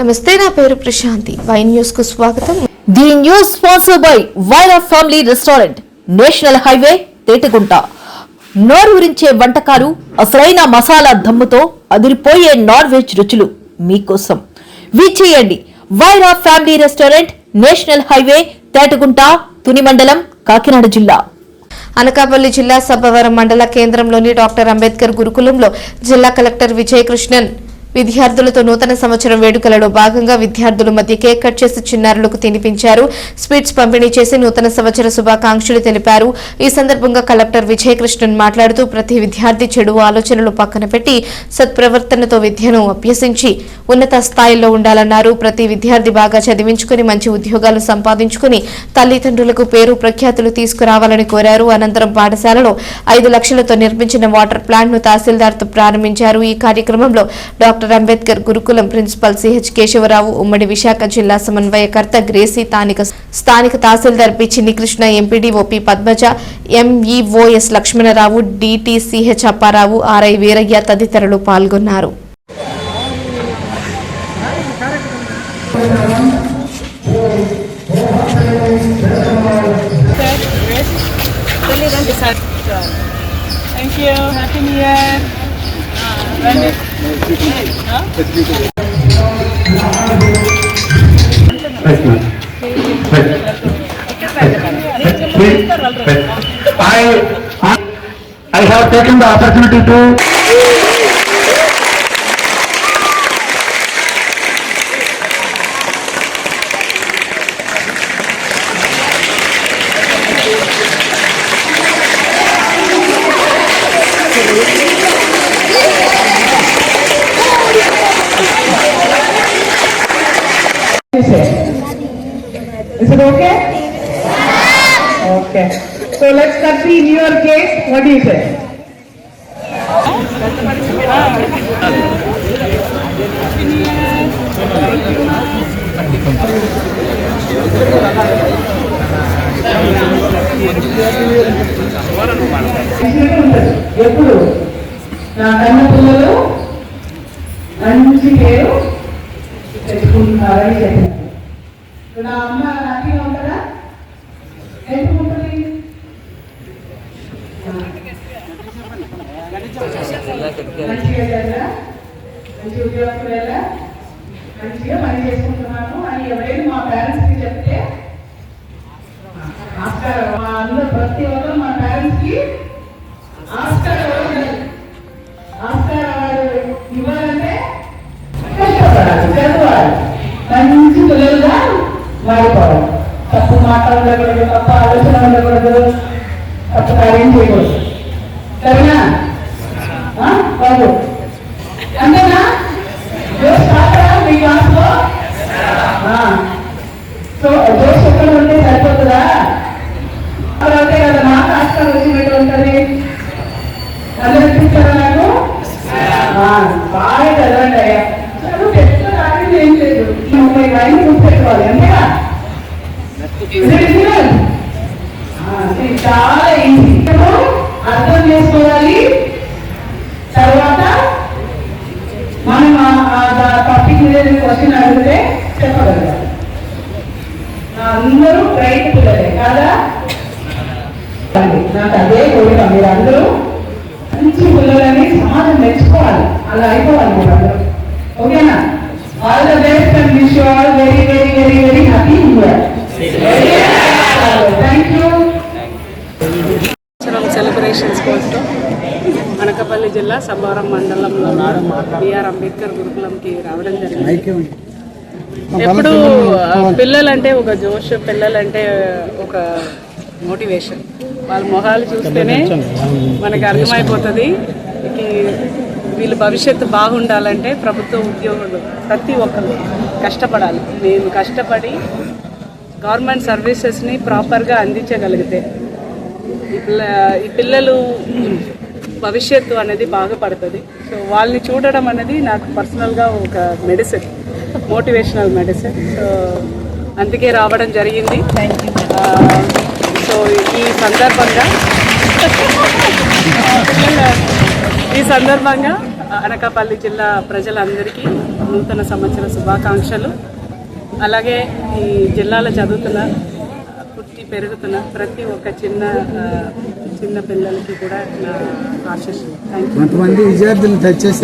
నమస్తే, నా పేరు ప్రశాంతి. వై న్యూస్ కు స్వాగతం. The news sponsor by Vaira family restaurant, national highway, Tetagunta. నోరూరించే వంటకాలు, అసలైన మసాలా దమ్ముతో అదిరిపోయే నాన్ వెజ్ రుచులు మీకోసం. విచ్చేయండి Vaira family restaurant, national highway, Tetagunta, Tuni మండలం, కాకినాడ జిల్లా. అనకాపల్లి జిల్లా సబ్బవరం మండల కేంద్రంలోని డాక్టర్ అంబేద్కర్ గురుకులంలో జిల్లా కలెక్టర్ విజయకృష్ణన్ విద్యార్థులతో నూతన సంవత్సరం వేడుకలలో భాగంగా విద్యార్థుల మధ్య కేక్ కట్ చేసి చిన్నారులకు తినిపించారు. స్వీట్స్ పంపిణీ చేసి నూతన సంవత్సర శుభాకాంక్షలు తెలిపారు. ఈ సందర్భంగా కలెక్టర్ విజయకృష్ణన్ మాట్లాడుతూ ప్రతి విద్యార్థి చెడు ఆలోచనలు పక్కన పెట్టి సత్ప్రవర్తనతో విద్యను అభ్యసించి ఉన్నత స్థాయిలో ఉండాలన్నారు. ప్రతి విద్యార్థి బాగా చదివించుకుని మంచి ఉద్యోగాలు సంపాదించుకుని తల్లిదండ్రులకు పేరు ప్రఖ్యాతులు తీసుకురావాలని కోరారు. అనంతరం పాఠశాలలో 5 లక్షలతో నిర్మించిన వాటర్ ప్లాంట్ ను తహసీల్దార్తో ప్రారంభించారు. ఈ కార్యక్రమంలో డాక్టర్ అంబేద్కర్ గురుకులం ప్రిన్సిపల్ సిహెచ్ కేశవరావు, ఉమ్మడి విశాఖ జిల్లా సమన్వయకర్త గ్రేసీ, స్థానిక tahsildar P Chinnikrishna, MPDO P Padmaja, MEOs Lakshmanarao, DTCH Apparao, RI Veeraiah తదితరులు పాల్గొన్నారు. Thank you. Happy New Year. I have taken the opportunity to Is it okay? Okay. So let's cut the New Year cake. What do you say? ఎప్పుడు నా కన్న పిల్లలు మంచి పేరు తెచ్చుకుంటున్నారని చెప్పారు. నా అమ్మ హ్యాపీగా ఉంటారా? ఎందుకు ఉంటుంది? మంచిగా చదివా, మంచి ఉద్యోగస్తులేలా, మంచిగా పని చేసుకుంటున్నాను అని ఎవరైనా మా పేరెంట్స్కి చెప్తే ఆస్కారం, మా అందరూ ప్రతి ఒక్కరు మా పేరెంట్స్కి ఆస్కారం ఇవ్వాలంటే కష్టపడాలి, చదవాలి, మంచి పిల్లలుగా మారిపోవాలి. తప్పు మాట ఉండకూడదు, తప్పు ఆలోచన ఉండకూడదు, తప్పు కార్యం చేయకూడదు. సరేనా బాబు? అంతేనా? జోష్ కాదా మీ క్లాస్లో? సో జోష్ ఎక్కడ ఉంటే సరిపోతుందా? అంతే కదా, నాకు ఆస్కారం వచ్చినట్టు ఉంటుంది. అందరూ ఇప్పించారా నాకు? బాగా చదవండి అయ్యా. చదువు పెద్ద కార్యం ఏం లేదు, 30 లైన్లు గుర్తుపెట్టుకోవాలి. అంతేగా? చాలా ఈజీ, అర్థం చేసుకోవాలి. తర్వాత మనం టాపిక్ మీద క్వశ్చన్ అడిగితే చెప్పగలగాలి. అందరూ రైట్ పిల్లలే కాదా? నాకు అదే కోరిక, మీరు అందరూ మంచి పిల్లలని సమాజం మెచ్చుకోవాలి, అలా అయిపోవాలి మీరు అందరూ. ఓకేనా? All the best and wish you all very very very very happy new year. Thank you. Celebrations కోసం అనకాపల్లి జిల్లా సబ్బవరం మండలంలో బిఆర్ అంబేద్కర్ గురుకులంకి రావడం జరిగింది. ఎప్పుడు పిల్లలంటే ఒక జోష్, పిల్లలంటే ఒక మోటివేషన్. వాళ్ళ మొహాలు చూస్తేనే మనకు అర్థమైపోతుంది వీళ్ళ భవిష్యత్తు బాగుండాలంటే ప్రభుత్వ ఉద్యోగులు ప్రతి ఒక్కరు కష్టపడాలి. మేము కష్టపడి గవర్నమెంట్ సర్వీసెస్ని ప్రాపర్గా అందించగలిగితే ఈ పిల్లలు భవిష్యత్తు అనేది బాగుపడుతుంది. సో వాళ్ళని చూడడం అనేది నాకు పర్సనల్గా ఒక మెడిసిన్, మోటివేషనల్ మెడిసిన్. సో అందుకే రావడం జరిగింది. సో ఈ సందర్భంగా అనకాపల్లి జిల్లా ప్రజలందరికీ నూతన సంవత్సర శుభాకాంక్షలు. అలాగే ఈ జిల్లాలో చదువుతున్న పుట్టి పెరుగుతున్న ప్రతి ఒక్క చిన్న పిల్లలకి కూడా నా ఆశీస్సులు. Thank you. కొంతమంది విద్యార్థులు టచ్ చేశారు.